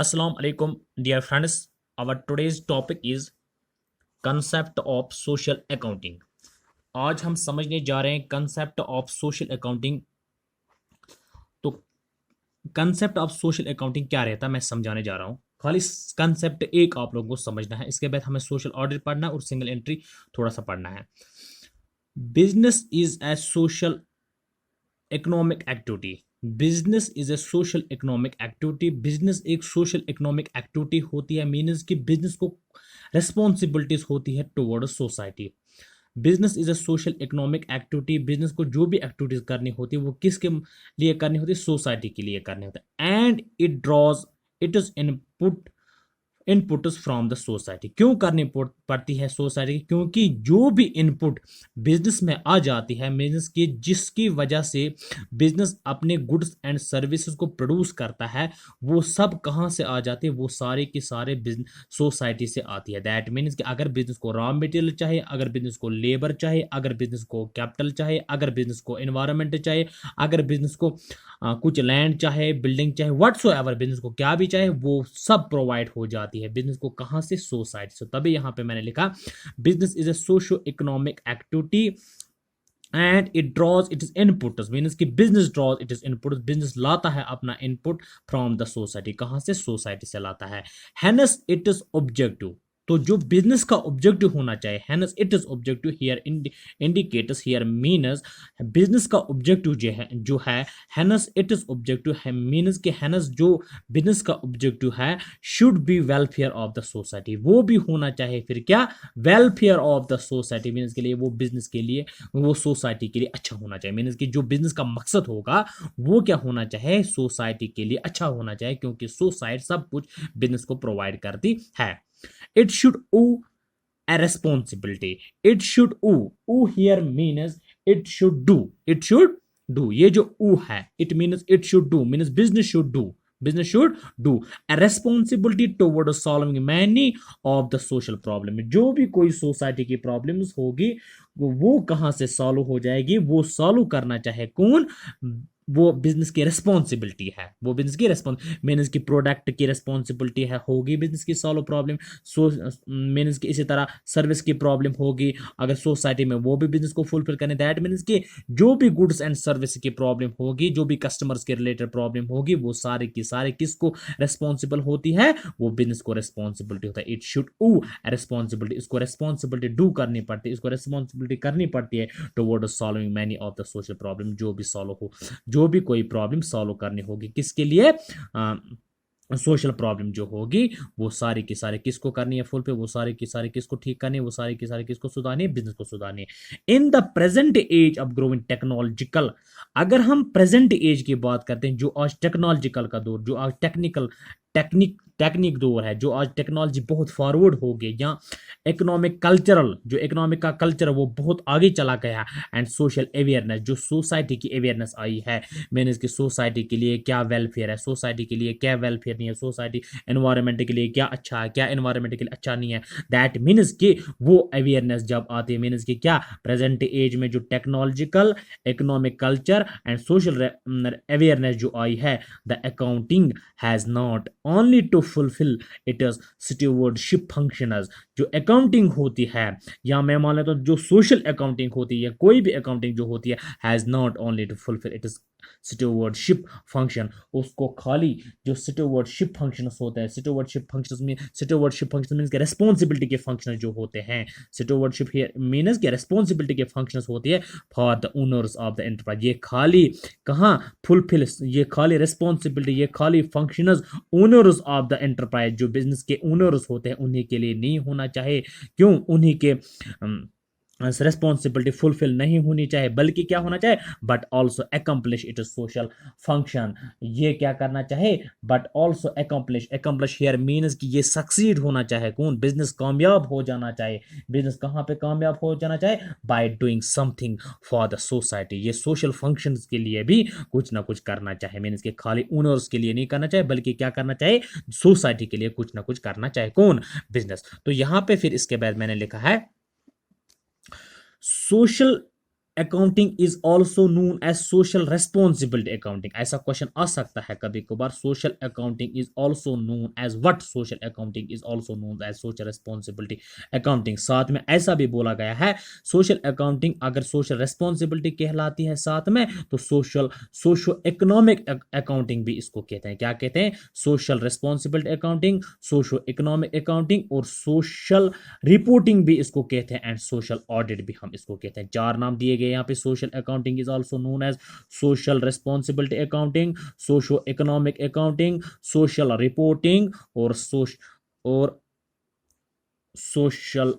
Assalamu alaikum, dear friends. Our today's topic is concept of social accounting. आज हम समझने जा रहे हैं कंसेप्ट ऑफ सोशल अकाउंटिंग। तो कंसेप्ट ऑफ सोशल अकाउंटिंग क्या रहता है मैं समझाने जा रहा हूँ। खाली कंसेप्ट एक आप लोगों को समझना है, इसके बाद हमें सोशल ऑडिट पढ़ना है और सिंगल एंट्री थोड़ा सा पढ़ना है। Business is A social economic activity. Business is A social economic activity. Business एक सोशल इकोनॉमिक एक्टिविटी होती है, मीन्स कि बिजनेस को रेस्पॉन्सिबिलिटीज होती है toward society. Business is a social economic activity. Business को जो भी एक्टिविटीज करनी होती है वो किसके लिए करनी होती है? सोसाइटी के लिए करनी होती है। And it draws it is inputs from the society. क्यों करनी पड़ती है सोसाइटी की? क्योंकि जो भी इनपुट बिजनेस में आ जाती है, बिजनेस की जिसकी वजह से बिजनेस अपने गुड्स एंड सर्विसेज को प्रोड्यूस करता है, वो सब कहाँ से आ जाती है? वो सारे के सारे बिजनेस सोसाइटी से आती है। दैट मीन्स कि अगर बिजनेस को रॉ मटेरियल चाहिए, अगर बिजनेस को लेबर चाहिए, अगर बिजनेस को कैपिटल चाहिए, अगर बिजनेस को एनवायरमेंट चाहिए, अगर बिजनेस को कुछ लैंड चाहे, बिल्डिंग चाहे, व्हाटसोएवर बिजनेस को क्या भी चाहे, वो सब प्रोवाइड हो जाती है। बिजनेस को कहाँ से? सोसाइटी से। तभी यहाँ पे मैंने लिखा business is a socio economic activity and it draws it is input. Means कि business draws it is input. Business लाता है अपना इनपुट फ्रॉम द सोसाइटी। कहाँ से? सोसाइटी से लाता है। Hence it is objective. तो जो बिजनेस का ऑब्जेक्टिव होना चाहिए, hence it is objective here indicators here means business का ऑब्जेक्टिव जो है हैनस इट इज ऑब्जेक्टिव है, मीनस के हैनस जो बिजनेस का ऑब्जेक्टिव है should be welfare of the society. वो भी होना चाहिए फिर क्या? Welfare of the society. मीनस के लिए वो बिजनेस के लिए, वो सोसाइटी के लिए अच्छा होना चाहिए। मीनस कि जो बिजनेस का मकसद होगा वो क्या होना चाहिए? सोसाइटी के लिए अच्छा होना चाहिए, क्योंकि सोसाइटी सब कुछ बिजनेस को प्रोवाइड करती है। It should owe a responsibility. It should owe. Owe here means it should do. It should do. ये जो owe है, it means it should do. Means business should do. Business should do a responsibility toward solving many of the social problem. जो भी कोई society की problems होगी वो कहाँ से सॉल्व हो जाएगी? वो सॉल्व करना चाहे कौन? वो बिजनेस की रेस्पॉन्सिबिलिटी है। वो बिजनेस की मीन्स की प्रोडक्ट की रेस्पॉन्सिबिलिटी है, होगी बिजनेस की सॉल्व प्रॉब्लम। सो मीन्स की इसी तरह सर्विस की प्रॉब्लम होगी अगर सोसाइटी में, वो भी बिजनेस को फुलफिल करने। दैट मीन्स की जो भी गुड्स एंड सर्विस की प्रॉब्लम होगी, जो भी कस्टमर्स के रिलेटेड प्रॉब्लम होगी, वो सारे की सारे किसको रेस्पॉन्सिबल होती है? वो बिजनेस को रेस्पॉन्सिबिलिटी होता है। इट शुड ऊ रेस्पॉन्सिबिलिटी। इसको रेस्पॉन्सिबिलिटी डू करनी पड़ती है, इसको रेस्पॉन्सिबिलिटी करनी पड़ती है toward solving many of the social problem. जो भी सॉल्व हो, जो भी कोई प्रॉब्लम सॉल्व करनी होगी, किसके लिए? सोशल प्रॉब्लम जो होगी वो सारी की सारी किसको करनी है? फुल पे वो सारी की सारी किसको ठीक करनी है? वो सारी की सारी किसको सुधारनी है? बिजनेस को सुधारनी है। In the present age of growing technological, अगर हम प्रेजेंट एज की बात करते हैं, जो आज टेक्नोलॉजिकल का दौर, जो आज टेक्निक दौर है, जो आज टेक्नोलॉजी बहुत फॉरवर्ड हो गई, या इकोनॉमिक कल्चरल, जो इकोनॉमिक का कल्चर वो बहुत आगे चला गया, एंड सोशल अवेयरनेस, जो सोसाइटी की अवेयरनेस आई है। मीन्स कि सोसाइटी के लिए क्या वेलफेयर है, सोसाइटी के लिए क्या वेलफेयर नहीं है, सोसाइटी एनवायरनमेंट के लिए क्या अच्छा है, क्या एनवायरनमेंट के लिए अच्छा नहीं है। दैट मीन्स कि वो अवेयरनेस जब आती है, मीन्स कि क्या प्रेजेंट एज में जो technological, economic culture and social awareness जो आई है, the accounting has not only to fulfil it is stewardship functions. जो अकाउंटिंग होती है, या मैं मान लेता हूं जो सोशल अकाउंटिंग होती है, कोई भी अकाउंटिंग जो होती है, has not only to fulfil it is stewardship function. उसको खाली जो स्टीवर्डशिप फंक्शंस होते हैं, स्टीवर्डशिप फंक्शंस में, स्टीवर्डशिप फंक्शन मींस के रिस्पांसिबिलिटी के फंक्शंस जो होते हैं, स्टीवर्डशिप हियर मींस के रिस्पांसिबिलिटी के फंक्शंस होती है for the owners of the enterprise. ये खाली कहां फुलफिल, ये खाली रिस्पांसिबिलिटी, ये खाली functions owners of the enterprise, जो बिजनेस के ओनर्स होते हैं उन्हीं के लिए नहीं होना चाहिए। क्यों? उन्हीं के रेस्पॉन्सिबिलिटी फुलफिल नहीं होनी चाहिए, बल्कि क्या होना चाहिए? But also accomplish it social function. ये क्या करना चाहिए? But also accomplish here means कि ये सक्सीड होना चाहिए। कौन? बिजनेस कामयाब हो जाना चाहिए। बिजनेस कहाँ पे कामयाब हो जाना चाहिए? By doing something for the society. ये सोशल फंक्शंस के लिए भी कुछ ना कुछ करना चाहिए। मीन्स कि खाली ओनर्स के लिए नहीं करना चाहिए, बल्कि क्या करना चाहिए? सोसाइटी के लिए कुछ ना कुछ करना चाहिए। कौन? बिजनेस। तो यहां पे फिर इसके बाद मैंने लिखा है social accounting is also known as social responsibility accounting. ऐसा क्वेश्चन आ सकता है कभी कभार, social accounting is also known as what, social accounting is also known as social responsibility accounting. साथ में ऐसा भी बोला गया है, सोशल अकाउंटिंग अगर सोशल रेस्पॉन्सिबिलिटी कहलाती है साथ में, तो सोशो इकोनॉमिक अकाउंटिंग भी इसको कहते हैं। क्या कहते हैं? Social responsibility accounting, socio economic accounting और सोशल रिपोर्टिंग भी इसको कहते हैं, एंड सोशल ऑडिट भी हम इसको कहते हैं। चार नाम दिए गए यहाँ पे। Social accounting is also known as social responsibility accounting, socio economic accounting, social reporting और सोशल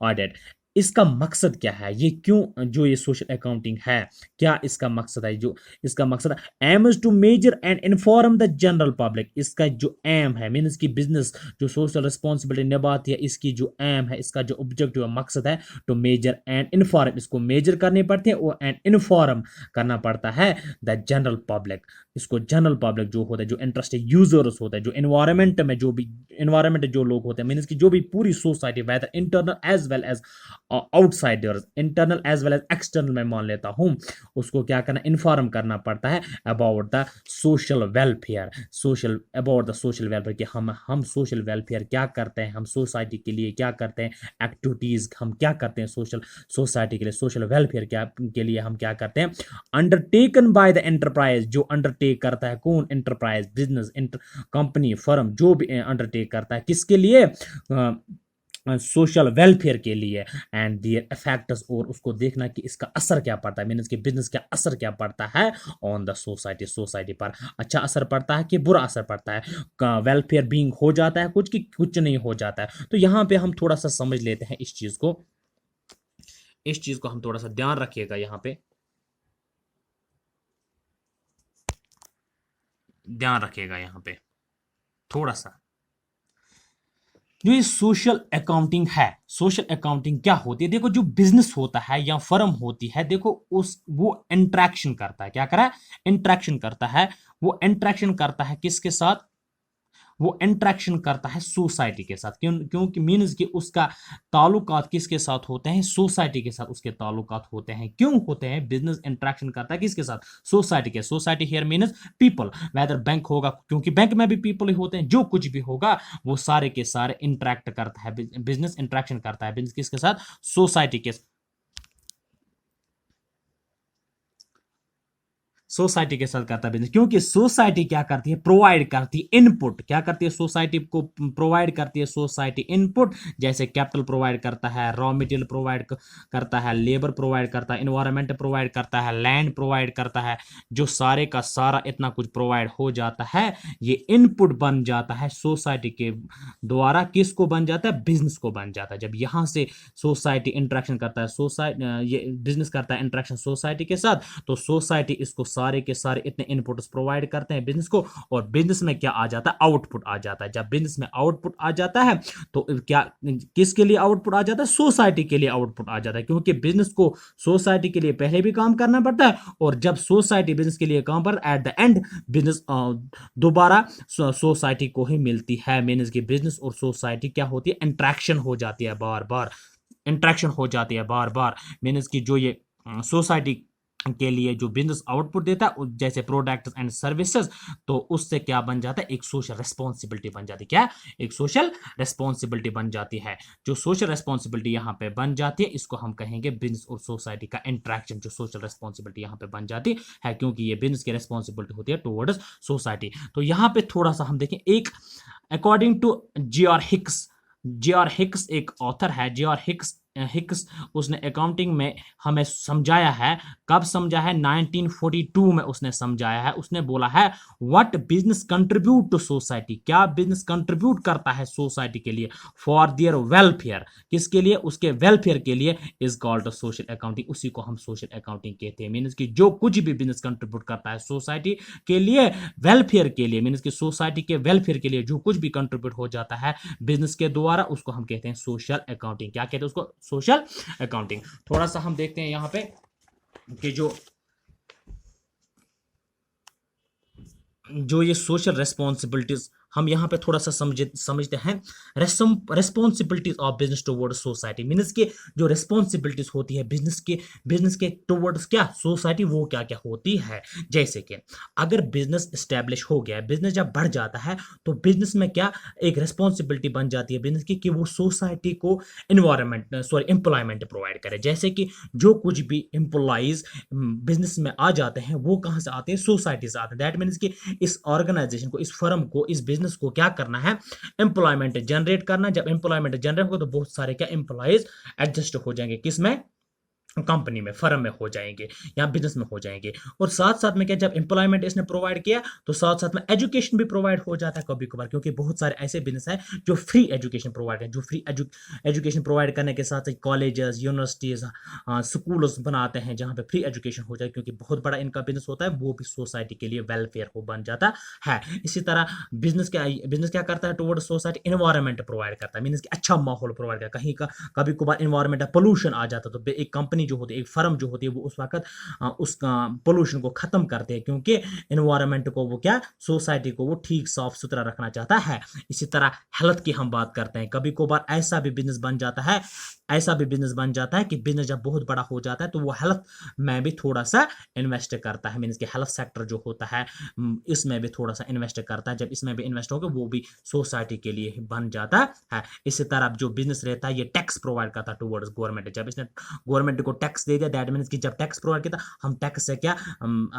ऑडिट। इसका मकसद क्या है? ये क्यों जो ये सोशल अकाउंटिंग है, क्या इसका मकसद है? जो इसका मकसद है, aim is to measure and inform the general public. इसका जो एम है, मीन इसकी बिजनेस जो सोशल रिस्पॉन्सिबिलिटी निभाती है, इसकी जो एम है, इसका जो ऑब्जेक्टिव है, मकसद है, टू मेजर एंड इन्फॉर्म। इसको मेजर करनी पड़ती है और एंड इन्फॉर्म करना पड़ता है द जनरल पब्लिक। इसको जनरल पब्लिक जो होता है, जो इंटरेस्टेड यूजर्स होता है, जो एनवायरमेंट में जो लोग होते हैं, मीन इसकी जो भी पूरी society, whether internal as well as outsiders, internal as well as external मैं मान लेता हूं, उसको क्या करना, इन्फॉर्म करना पड़ता है about the social welfare, about the social welfare कि हम सोशल वेलफेयर क्या करते हैं, हम सोसाइटी के लिए क्या करते हैं, एक्टिविटीज हम क्या करते हैं सोसाइटी के लिए, सोशल वेलफेयर के लिए हम क्या करते हैं। अंडरटेकन बाय द एंटरप्राइज, जो अंडरटेक करता है कौन, एंटरप्राइज, बिजनेस, कंपनी, फर्म, जो भी अंडरटेक करता है, किसके लिए, सोशल वेलफेयर के लिए, एंड दियर इफेक्ट्स, और उसको देखना कि इसका असर क्या पड़ता है, मीन इसके बिजनेस का असर क्या पड़ता है ऑन द सोसाइटी पर, अच्छा असर पड़ता है कि बुरा असर पड़ता है, वेलफेयर बीइंग हो जाता है कुछ कि कुछ नहीं हो जाता है। तो यहां पे हम थोड़ा सा समझ लेते हैं इस चीज को हम थोड़ा सा ध्यान रखिएगा, यहां पे ध्यान रखिएगा, यहां पे थोड़ा सा। जो ये सोशल अकाउंटिंग है, सोशल अकाउंटिंग क्या होती है? देखो, जो बिजनेस होता है या फर्म होती है, देखो वो इंटरेक्शन करता है, क्या करा है, इंटरेक्शन करता है। वो इंटरेक्शन करता है किसके साथ? वो इंटरेक्शन करता है सोसाइटी के साथ। क्योंकि मीन्स कि उसका ताल्लुकात किसके साथ होते हैं? सोसाइटी के साथ उसके ताल्लुकात होते हैं। क्यों होते हैं? बिजनेस इंटरेक्शन करता है किसके साथ? सोसाइटी के। Society here means people, whether bank होगा, क्योंकि बैंक में भी पीपल ही होते हैं, जो कुछ भी होगा वो सारे के सारे इंटरेक्ट करता है, बिजनेस इंटरेक्शन करता है, बिजनेस किसके साथ? सोसाइटी के, सोसाइटी के साथ करता है बिजनेस। क्योंकि सोसाइटी क्या करती है? प्रोवाइड करती है इनपुट। क्या करती है? सोसाइटी को प्रोवाइड करती है सोसाइटी इनपुट, जैसे कैपिटल प्रोवाइड करता है, रॉ मटेरियल प्रोवाइड करता है, लेबर प्रोवाइड करता है, इन्वायरमेंट प्रोवाइड करता है, लैंड प्रोवाइड करता है। जो सारे का सारा इतना कुछ प्रोवाइड हो जाता है, ये इनपुट बन जाता है सोसाइटी के द्वारा। किसको बन जाता है? बिजनेस को बन जाता है। जब यहां से सोसाइटी इंटरेक्शन करता है, ये बिजनेस करता है इंटरेक्शन सोसाइटी के साथ, तो सोसाइटी इसको सारे के सारे इतने इनपुट्स प्रोवाइड करते हैं बिजनेस को, और बिजनेस में क्या आ जाता है? आउटपुट आ जाता है। जब बिजनेस में आउटपुट आ जाता है, तो क्या किसके लिए आउटपुट आ जाता है? सोसाइटी के लिए आउटपुट आ जाता है, क्योंकि बिजनेस को सोसाइटी के लिए पहले भी काम करना पड़ता है, और जब सोसाइटी बिजनेस के लिए काम पर, एट द एंड बिजनेस दोबारा सोसाइटी को ही मिलती है। मीन्स की बिजनेस और सोसाइटी क्या होती है? इंट्रैक्शन हो जाती है बार बार, इंट्रैक्शन हो जाती है बार बार। मीन्स की जो ये सोसाइटी के लिए जो बिजनेस आउटपुट देता है, जैसे प्रोडक्ट्स एंड सर्विसेज, तो उससे क्या बन जाता है? एक सोशल रेस्पॉन्सिबिलिटी बन जाती है। क्या? एक सोशल रेस्पॉन्सिबिलिटी बन जाती है। जो सोशल रेस्पॉन्सिबिलिटी यहाँ पे बन जाती है, इसको हम कहेंगे बिजनेस और सोसाइटी का इंट्रैक्शन। जो सोशल रेस्पॉन्सिबिलिटी यहाँ पे बन जाती है, क्योंकि ये बिजनेस की रेस्पॉन्सिबिलिटी होती है टुवर्ड्स सोसाइटी। तो यहाँ पे थोड़ा सा हम देखें, एक according to J R Hicks एक ऑथर है, जे आर हिक्स उसने अकाउंटिंग में हमें समझाया है। कब समझा है? 1942 में उसने समझाया है। उसने बोला है, what business contribute to society, क्या बिजनेस कंट्रीब्यूट करता है सोसाइटी के लिए, फॉर देयर वेलफेयर, किसके लिए? उसके वेलफेयर के लिए, इज कॉल्ड सोशल अकाउंटिंग। उसी को हम सोशल अकाउंटिंग कहते हैं। मीन्स कि जो कुछ भी बिजनेस कंट्रीब्यूट करता है सोसाइटी के लिए, वेलफेयर के लिए, मीन्स कि सोसाइटी के वेलफेयर के लिए जो कुछ भी कंट्रीब्यूट हो जाता है बिजनेस के द्वारा, उसको हम कहते हैं सोशल अकाउंटिंग। क्या कहते हैं उसको? Social accounting. थोड़ा सा हम देखते हैं यहां पे कि जो ये सोशल रेस्पॉन्सिबिलिटीज हम यहाँ पे थोड़ा सा समझते हैं responsibilities of business towards society. Means के जो रेस्पॉन्सिबिलिटीज होती है बिजनेस के टुवर्ड्स क्या सोसाइटी, वो क्या क्या होती है। जैसे कि अगर बिजनेस स्टैब्लिश हो गया, बिजनेस जब बढ़ जाता है तो बिजनेस में क्या एक रेस्पॉन्सिबिलिटी बन जाती है बिजनेस की कि वो सोसाइटी को एम्प्लॉयमेंट प्रोवाइड करे। जैसे कि जो कुछ भी एम्प्लॉइज बिजनेस में आ जाते हैं वो कहाँ से आते हैं, सोसाइटी से आते हैं। दैट मीन्स कि इस ऑर्गेनाइजेशन को, इस फर्म को, इस बिजनेस को क्या करना है, एम्प्लॉयमेंट जनरेट करना। जब एम्प्लॉयमेंट जनरेट होगा तो बहुत सारे क्या एम्प्लॉयज एडजस्ट हो जाएंगे, किसमें, कंपनी में, फर्म में हो जाएंगे या बिजनेस में हो जाएंगे। और साथ साथ में क्या, जब एम्प्लॉयमेंट इसने प्रोवाइड किया तो साथ साथ में एजुकेशन भी प्रोवाइड हो जाता है कभी कभार, क्योंकि बहुत सारे ऐसे बिजनेस हैं जो फ्री एजुकेशन प्रोवाइड है, जो फ्री एजुकेशन प्रोवाइड करने के साथ साथ कॉलेजेस, यूनिवर्सिटीज, स्कूल्स बनाते हैं जहाँ पे फ्री एजुकेशन हो जाए, क्योंकि बहुत बड़ा इनका बिजनेस होता है, वो भी सोसाइटी के लिए वेलफेयर हो बन जाता है। इसी तरह बिजनेस क्या करता है टुवर्ड सोसाइटी, इन्वायरमेंट प्रोवाइड करता है। मीन्स कि अच्छा माहौल प्रोवाइड करता है। कहीं का कभी कभार इन्वायरमेंट पोल्यूशन आ जाता है तो एक कंपनी जो होती है, एक फर्म जो होती है, वो उस वक्त उसका पोल्यूशन को खत्म करते हैं, क्योंकि इन्वायरमेंट को वो क्या, सोसाइटी को वो ठीक साफ सुथरा रखना चाहता है। इसी तरह हेल्थ की हम बात करते हैं, कभी कभार ऐसा भी बिजनेस बन जाता है, कि बिजनेस जब बहुत बड़ा हो जाता है तो वो हेल्थ में भी थोड़ा सा इन्वेस्ट करता है। मीन्स कि हेल्थ सेक्टर जो होता है इसमें भी थोड़ा सा इन्वेस्ट करता है। जब इसमें भी इन्वेस्ट होगा वो भी सोसाइटी के लिए ही बन जाता है। इसी तरह जो बिजनेस रहता है ये टैक्स प्रोवाइड करता है टुवर्ड्स गवर्नमेंट। जब इसने गवर्नमेंट को टैक्स दे दिया, दैट मीन्स कि जब टैक्स प्रोवाइड किया हम टैक्स से क्या,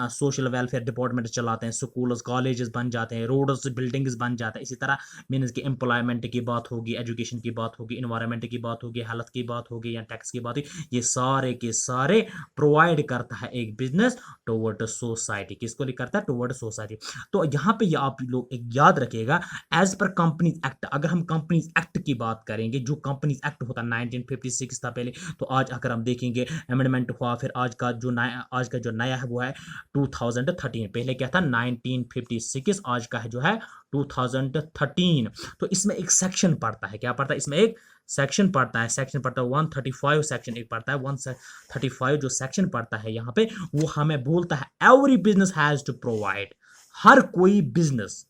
सोशल वेलफेयर डिपार्टमेंट चलाते हैं, स्कूल्स कॉलेजेस बन जाते हैं, रोड्स बिल्डिंग्स बन जाते हैं। इसी तरह मीन्स कि एम्प्लॉयमेंट की बात होगी, एजुकेशन की बात होगी, इन्वायरमेंट की बात होगी, हेल्थ की बात होगी या टैक्स की बात होगी, ये सारे के सारे प्रोवाइड करता है एक बिजनेस टुवर्ड सोसाइटी। किसको लिए करता है, टुवर्ड सोसाइटी। तो यहाँ पे आप लोग एक याद रखिएगा, एज पर कंपनीज एक्ट, अगर हम कंपनीज एक्ट की बात करेंगे, जो कंपनीज एक्ट होता है 1956 था पहले, तो आज अगर हम देखेंगे अमेंडमेंट हुआ, फिर आज का जो नया है वो है 2013। पहले क्या था 1956, आज का है जो है 2013। तो इसमें एक सेक्शन पड़ता है, क्या पड़ता है, इसमें एक सेक्शन पड़ता है 135 सेक्शन एक पड़ता है 135 जो सेक्शन पड़ता है यहाँ पे, वो हमें बोलता है every business has to provide, हर कोई बिजनेस,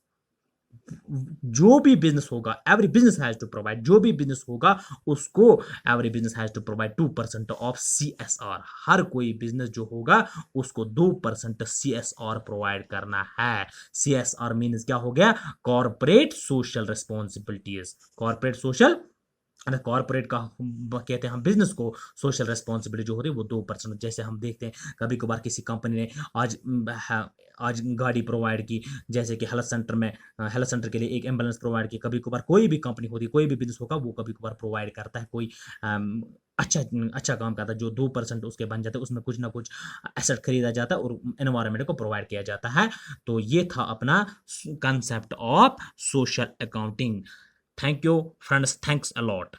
जो भी बिजनेस होगा, every business has to provide, जो भी बिजनेस होगा उसको every business has to provide 2% of CSR। हर कोई बिजनेस जो होगा उसको 2% CSR प्रोवाइड करना है। CSR मीन्स क्या हो गया, कॉर्पोरेट सोशल रिस्पॉन्सिबिलिटीज। कॉर्पोरेट का कहते हैं हम बिजनेस को, सोशल रिस्पॉन्सिबिलिटी जो होती है वो 2%। जैसे हम देखते हैं कभी कभार किसी कंपनी ने आज गाड़ी प्रोवाइड की, जैसे कि हेल्थ सेंटर के लिए एक एम्बुलेंस प्रोवाइड की। कभी कभार कोई भी कंपनी होती है, कोई भी बिजनेस होगा, वो कभी कभार प्रोवाइड करता है कोई अच्छा अच्छा काम करता है, जो 2% उसके बन जाते हैं, उसमें कुछ ना कुछ एसेट खरीदा जाता है और एनवायरनमेंट को प्रोवाइड किया जाता है। तो ये था अपना concept of social accounting. Thank you friends, thanks a lot.